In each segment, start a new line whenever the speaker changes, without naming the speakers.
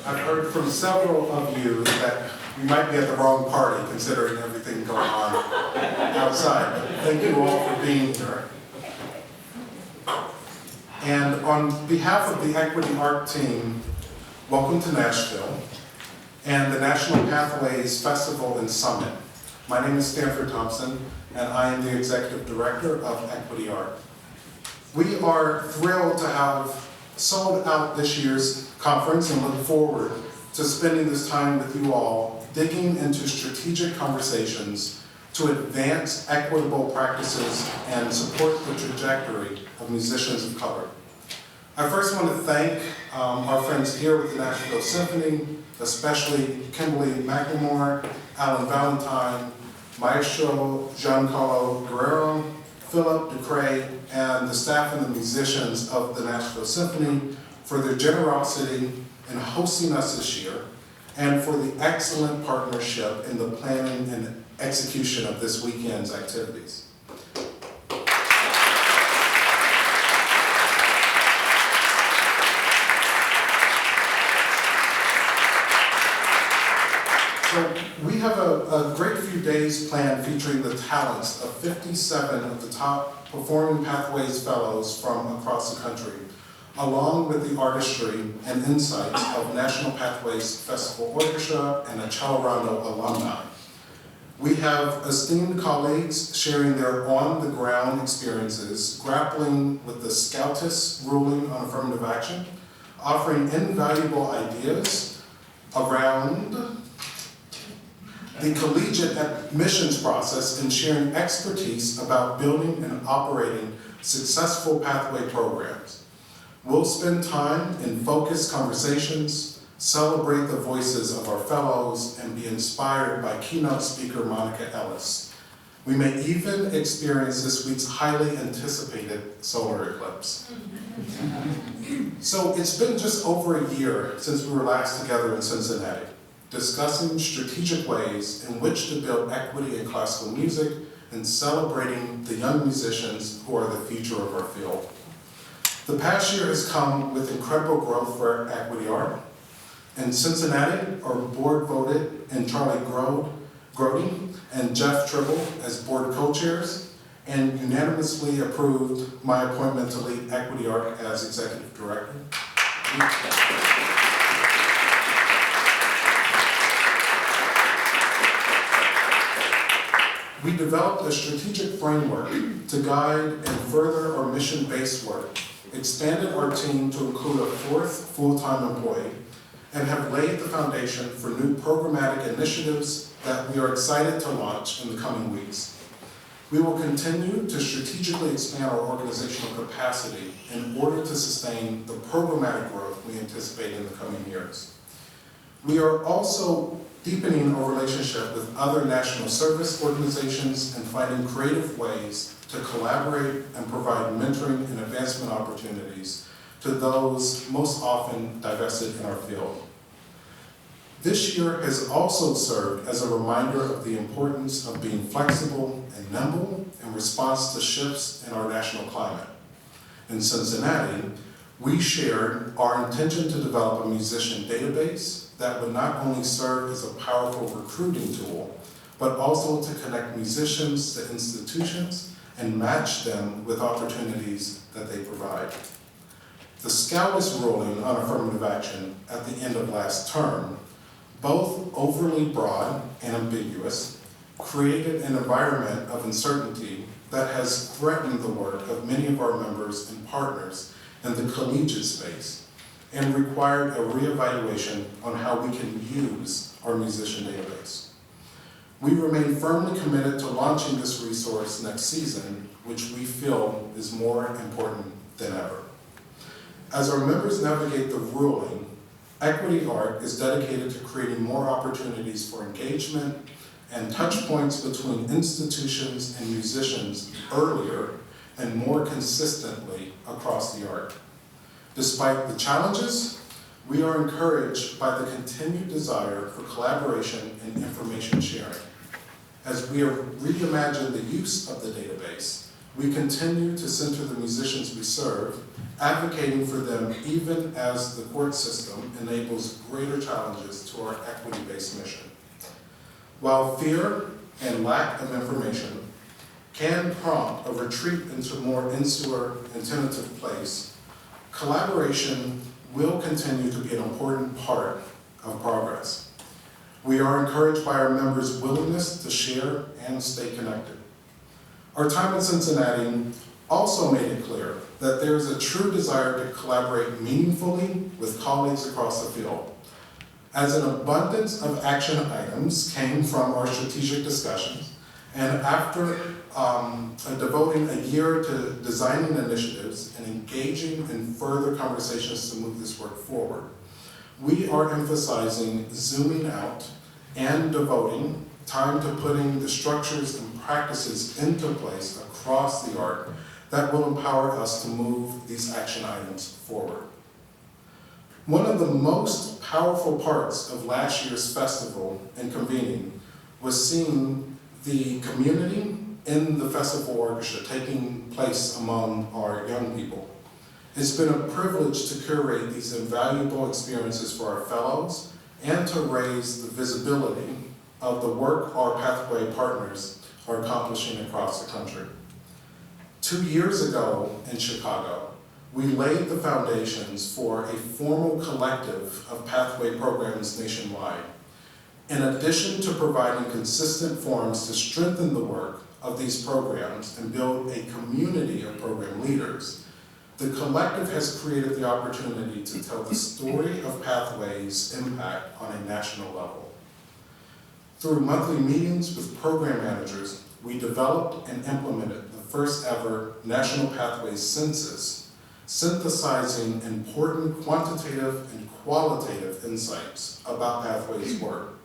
I've heard from several of you that you might be at the wrong party considering everything going on outside. But thank you all for being here. And on behalf of the Equity Art team, welcome to Nashville and the National Pathways Festival and Summit. My name is Stanford Thompson, and I am the Executive Director of Equity Art. We are thrilled to have sold out this year's conference and look forward to spending this time with you all, digging into strategic conversations to advance equitable practices and support the trajectory of musicians of color. I first want to thank our friends here with the Nashville Symphony, especially Kimberly McLemore, Alan Valentine, Maestro Giancarlo Guerrero, Philip Ducray, and the staff and the musicians of the Nashville Symphony for their generosity in hosting us this year and for the excellent partnership in the planning and execution of this weekend's activities. So we have a great few days planned featuring the talents of 57 of the top Performing Pathways Fellows from across the country, along with the artistry and insights of National Pathways Festival Orchestra and a Cialarando alumni. We have esteemed colleagues sharing their on-the-ground experiences, grappling with the Scoutist ruling on affirmative action, offering invaluable ideas around the collegiate admissions process, and sharing expertise about building and operating successful pathway programs. We'll spend time in focused conversations, celebrate the voices of our fellows, and be inspired by keynote speaker Monica Ellis. We may even experience this week's highly anticipated solar eclipse. So it's been just over a year since we were last together in Cincinnati, discussing strategic ways in which to build equity in classical music and celebrating the young musicians who are the future of our field. The past year has come with incredible growth for Equity Art. In Cincinnati, our board voted in Charlie Grody and Jeff Tribble as board co-chairs and unanimously approved my appointment to lead Equity Art as executive director. We developed a strategic framework to guide and further our mission-based work, expanded our team to include a fourth full-time employee, and have laid the foundation for new programmatic initiatives that we are excited to launch in the coming weeks. We will continue to strategically expand our organizational capacity in order to sustain the programmatic growth we anticipate in the coming years. We are also deepening our relationship with other national service organizations and finding creative ways to collaborate and provide mentoring and advancement opportunities to those most often divested in our field. This year has also served as a reminder of the importance of being flexible and nimble in response to shifts in our national climate. In Cincinnati, we shared our intention to develop a musician database that would not only serve as a powerful recruiting tool, but also to connect musicians to institutions and match them with opportunities that they provide. The Scoutist ruling on affirmative action at the end of last term, both overly broad and ambiguous, created an environment of uncertainty that has threatened the work of many of our members and partners in the collegiate space, and required a reevaluation on how we can use our musician database. We remain firmly committed to launching this resource next season, which we feel is more important than ever. As our members navigate the ruling, Equity Art is dedicated to creating more opportunities for engagement and touch points between institutions and musicians earlier and more consistently across the art. Despite the challenges, we are encouraged by the continued desire for collaboration and information sharing. As we reimagine the use of the database, We continue to center the musicians we serve, advocating for them even as the court system enables greater challenges to our equity-based mission. While fear and lack of information can prompt a retreat into more insular and tentative place, collaboration will continue to be an important part of progress. We are encouraged by our members' willingness to share and stay connected. Our time in Cincinnati also made it clear that there is a true desire to collaborate meaningfully with colleagues across the field. As an abundance of action items came from our strategic discussions, and after devoting a year to designing initiatives and engaging in further conversations to move this work forward, we are emphasizing zooming out and devoting time to putting the structures and practices into place across the art that will empower us to move these action items forward. One of the most powerful parts of last year's festival and convening was seeing the community in the festival orchestra taking place among our young people. It's been a privilege to curate these invaluable experiences for our fellows and to raise the visibility of the work our Pathway partners are accomplishing across the country. 2 years ago in Chicago, we laid the foundations for a formal collective of Pathway programs nationwide. In addition to providing consistent forums to strengthen the work of these programs and build a community of program leaders, the collective has created the opportunity to tell the story of Pathway's impact on a national level. Through monthly meetings with program managers, we developed and implemented the first ever National Pathways Census, synthesizing important quantitative and qualitative insights about Pathways work.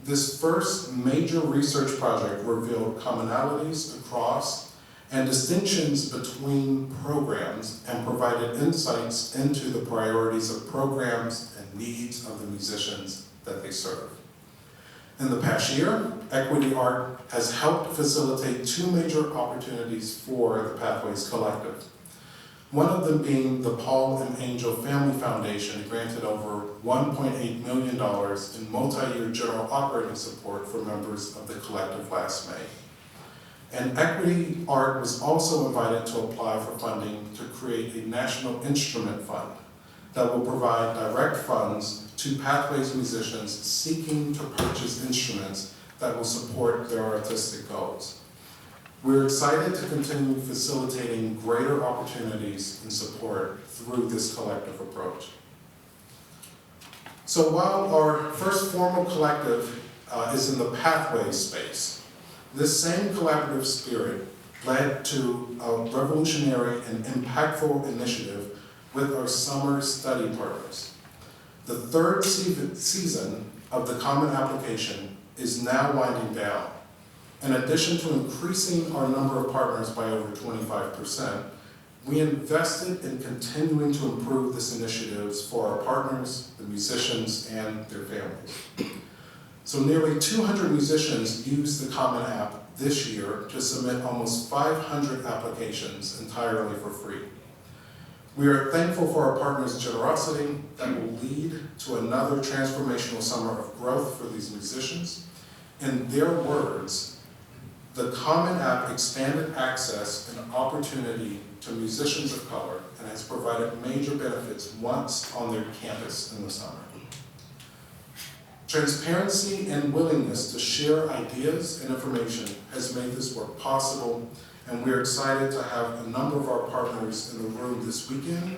This first major research project revealed commonalities across and distinctions between programs and provided insights into the priorities of programs and needs of the musicians that they serve. In the past year, Equity Art has helped facilitate 2 major opportunities for the Pathways Collective. One of them being the Paul and Angel Family Foundation granted over $1.8 million in multi-year general operating support for members of the collective last May. And Equity Art was also invited to apply for funding to create a national instrument fund that will provide direct funds to Pathways musicians seeking to purchase instruments that will support their artistic goals. We're excited to continue facilitating greater opportunities and support through this collective approach. So while our first formal collective is in the Pathways space, this same collaborative spirit led to a revolutionary and impactful initiative with our summer study partners. The 3rd season of the Common Application is now winding down. In addition to increasing our number of partners by over 25%, we invested in continuing to improve this initiative for our partners, the musicians, and their families. So nearly 200 musicians used the Common App this year to submit almost 500 applications entirely for free. We are thankful for our partners' generosity that will lead to another transformational summer of growth for these musicians. In their words, the Common App expanded access and opportunity to musicians of color and has provided major benefits once on their campus in the summer. Transparency and willingness to share ideas and information has made this work possible, and we're excited to have a number of our partners in the room this weekend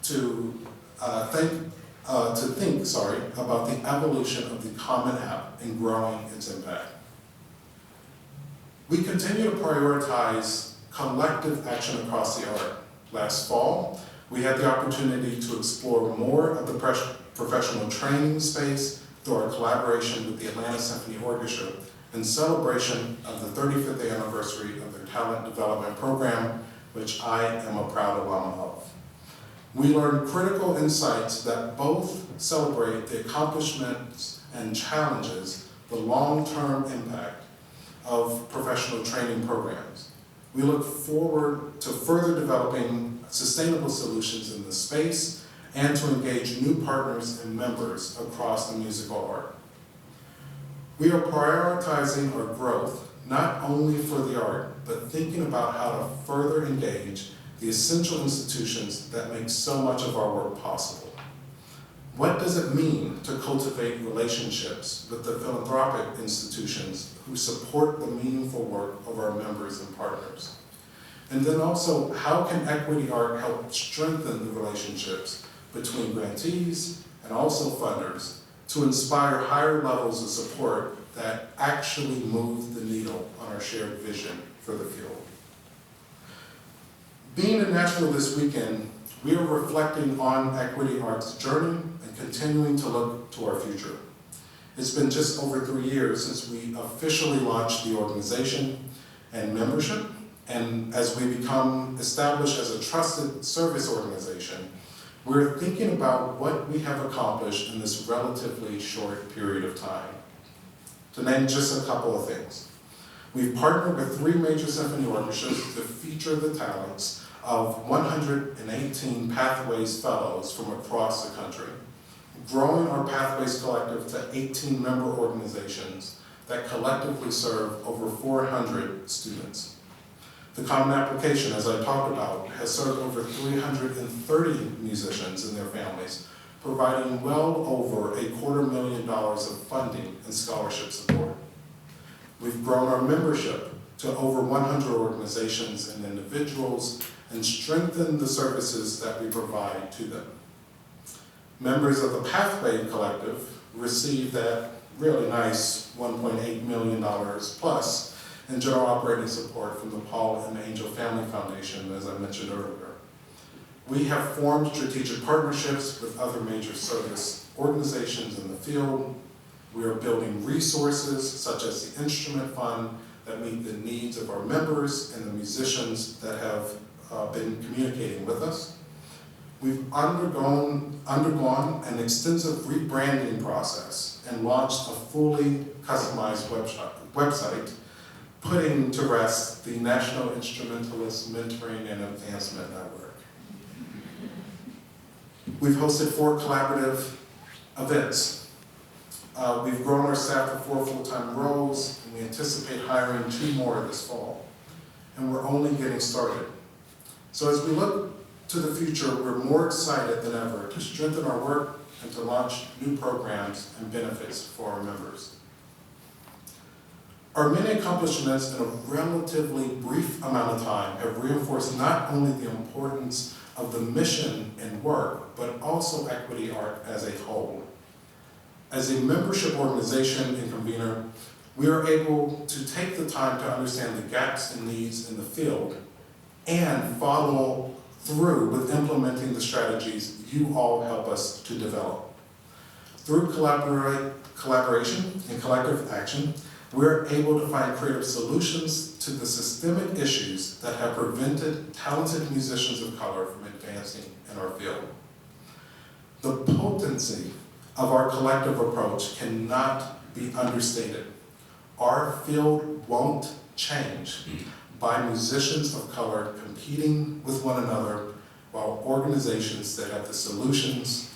to think about the evolution of the Common App and growing its impact. We continue to prioritize collective action across the art. Last fall, we had the opportunity to explore more of the professional training space through our collaboration with the Atlanta Symphony Orchestra in celebration of the 35th anniversary of their talent development program, which I am a proud alum of. We learned critical insights that both celebrate the accomplishments and challenges, the long-term impact of professional training programs. We look forward to further developing sustainable solutions in this space and to engage new partners and members across the musical art. We are prioritizing our growth not only for the art, but thinking about how to further engage the essential institutions that make so much of our work possible. What does it mean to cultivate relationships with the philanthropic institutions who support the meaningful work of our members and partners? And then also, how can equity art help strengthen the relationships between grantees and also funders to inspire higher levels of support that actually move the needle on our shared vision for the field? Being in Nashville this weekend, we are reflecting on equity art's journey and continuing to look to our future. It's been just over 3 years since we officially launched the organization and membership, and as we become established as a trusted service organization, we're thinking about what we have accomplished in this relatively short period of time. To name just a couple of things. We've partnered with 3 major symphony orchestras to feature the talents of 118 Pathways Fellows from across the country, growing our Pathways Collective to 18 member organizations that collectively serve over 400 students. The Common Application, as I talked about, has served over 330 musicians and their families, providing well over $250,000 of funding and scholarship support. We've grown our membership to over 100 organizations and individuals and strengthened the services that we provide to them. Members of the Pathway Collective received that really nice $1.8 million plus in general operating support from the Paul and Angel Family Foundation, as I mentioned earlier. We have formed strategic partnerships with other major service organizations in the field. We are building resources such as the Instrument Fund that meet the needs of our members and the musicians that have been communicating with us. We've undergone an extensive rebranding process and launched a fully customized website, putting to rest the National Instrumentalist Mentoring and Advancement Network. We've hosted 4 collaborative events. We've grown our staff to 4 full-time roles, and we anticipate hiring 2 more this fall. And we're only getting started. So as we look to the future, we're more excited than ever to strengthen our work and to launch new programs and benefits for our members. Our many accomplishments in a relatively brief amount of time have reinforced not only the importance of the mission and work, but also equity art as a whole. As a membership organization and convener, we are able to take the time to understand the gaps and needs in the field and follow through with implementing the strategies you all help us to develop. Through collaboration and collective action, we're able to find creative solutions to the systemic issues that have prevented talented musicians of color from advancing in our field. The potency of our collective approach cannot be understated. Our field won't change by musicians of color competing with one another, while organizations that have the solutions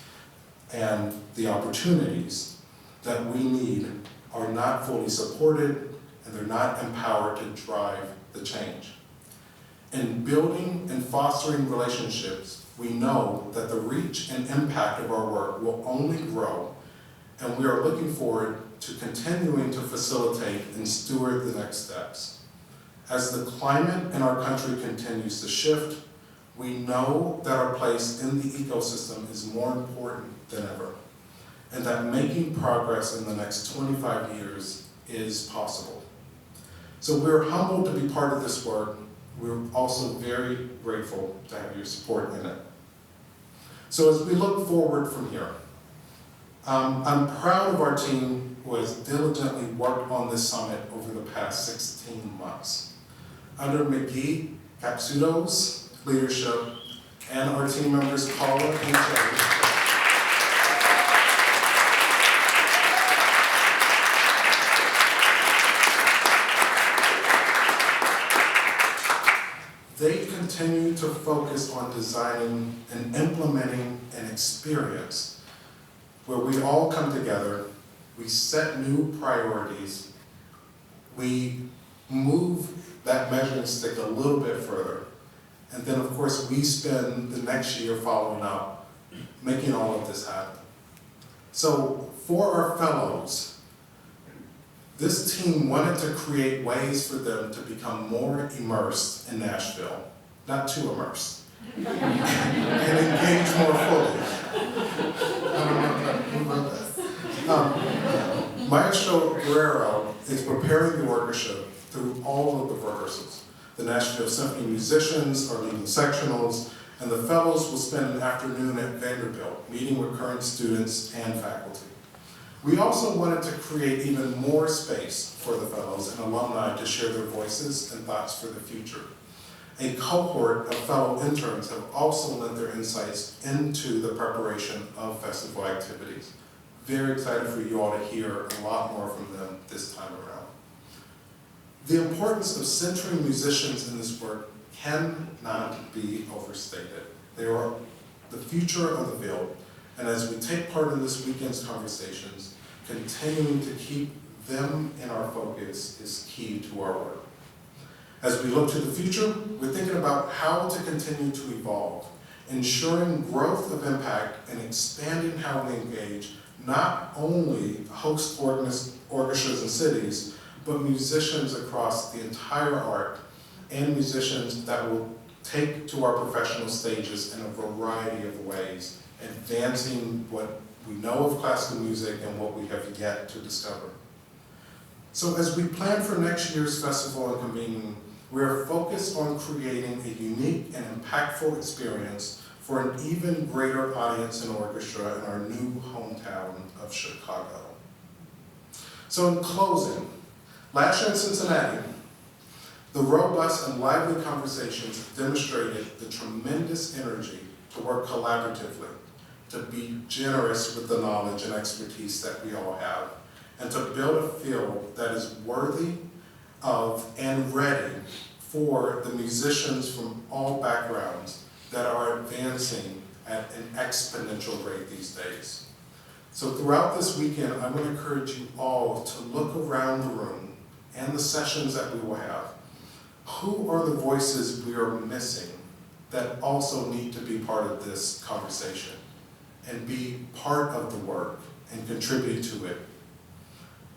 and the opportunities that we need are not fully supported and they're not empowered to drive the change. In building and fostering relationships, we know that the reach and impact of our work will only grow, and we are looking forward to continuing to facilitate and steward the next steps. As the climate in our country continues to shift, we know that our place in the ecosystem is more important than ever, and that making progress in the next 25 years is possible. So we're humbled to be part of this work. We're also very grateful to have your support in it. So as we look forward from here, I'm proud of our team who has diligently worked on this summit over the past 16 months. Under McGee Capsuto's leadership and our team members Paula and Terry, continue to focus on designing and implementing an experience where we all come together, we set new priorities, we move that measuring stick a little bit further, and then of course we spend the next year following up, making all of this happen. So for our fellows, this team wanted to create ways for them to become more immersed in Nashville, not too immersed, and engage more fully. I don't know who wrote that. Maestro Guerrero is preparing the orchestra through all of the rehearsals. The Nashville Symphony musicians are leading sectionals, and the fellows will spend an afternoon at Vanderbilt, meeting with current students and faculty. We also wanted to create even more space for the fellows and alumni to share their voices and thoughts for the future. A cohort of fellow interns have also lent their insights into the preparation of festival activities. Very excited for you all to hear a lot more from them this time around. The importance of centering musicians in this work cannot be overstated. They are the future of the field, and as we take part in this weekend's conversations, continuing to keep them in our focus is key to our work. As we look to the future, we're thinking about how to continue to evolve, ensuring growth of impact and expanding how we engage not only host orchestras and cities, but musicians across the entire art and musicians that will take to our professional stages in a variety of ways, advancing what we know of classical music and what we have yet to discover. So as we plan for next year's festival and convening, we're focused on creating a unique and impactful experience for an even greater audience and orchestra in our new hometown of Chicago. So in closing, last year in Cincinnati, the robust and lively conversations demonstrated the tremendous energy to work collaboratively, to be generous with the knowledge and expertise that we all have, and to build a field that is worthy of and ready for the musicians from all backgrounds that are advancing at an exponential rate these days. So throughout this weekend, I want to encourage you all to look around the room and the sessions that we will have. Who are the voices we are missing that also need to be part of this conversation and be part of the work and contribute to it?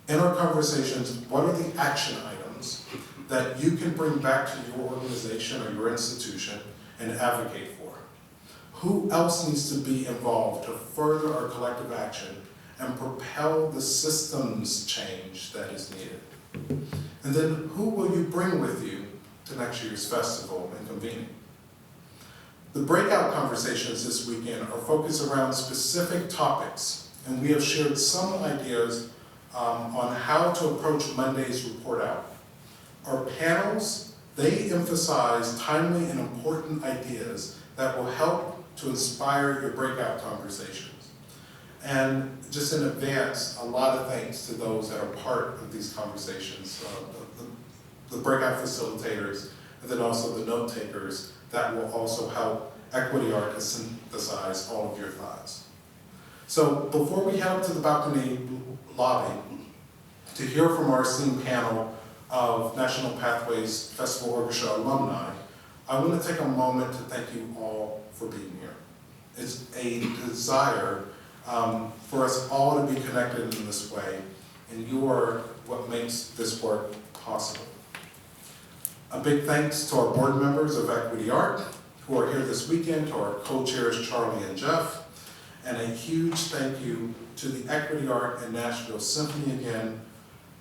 In our conversations, what are the action items that you can bring back to your organization or your institution and advocate for? Who else needs to be involved to further our collective action and propel the systems change that is needed? And then who will you bring with you to next year's festival and convening? The breakout conversations this weekend are focused around specific topics, and we have shared some ideas on how to approach Monday's report out. Our panels, they emphasize timely and important ideas that will help to inspire your breakout conversations. And just in advance, a lot of thanks to those that are part of these conversations, the breakout facilitators, and then also the note takers that will also help Equity Art to synthesize all of your thoughts. So before we head up to the balcony lobby to hear from our esteemed panel of National Pathways Festival Orchestra alumni, I want to take a moment to thank you all for being here. It's a desire for us all to be connected in this way, and you are what makes this work possible. A big thanks to our board members of Equity Art who are here this weekend, to our co-chairs Charlie and Jeff, and a huge thank you to the Equity Art and Nashville Symphony again,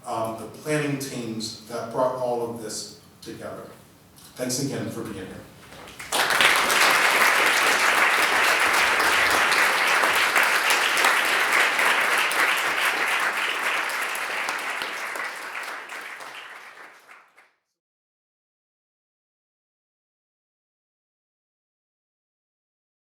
the planning teams that brought all of this together. Thanks again for being here.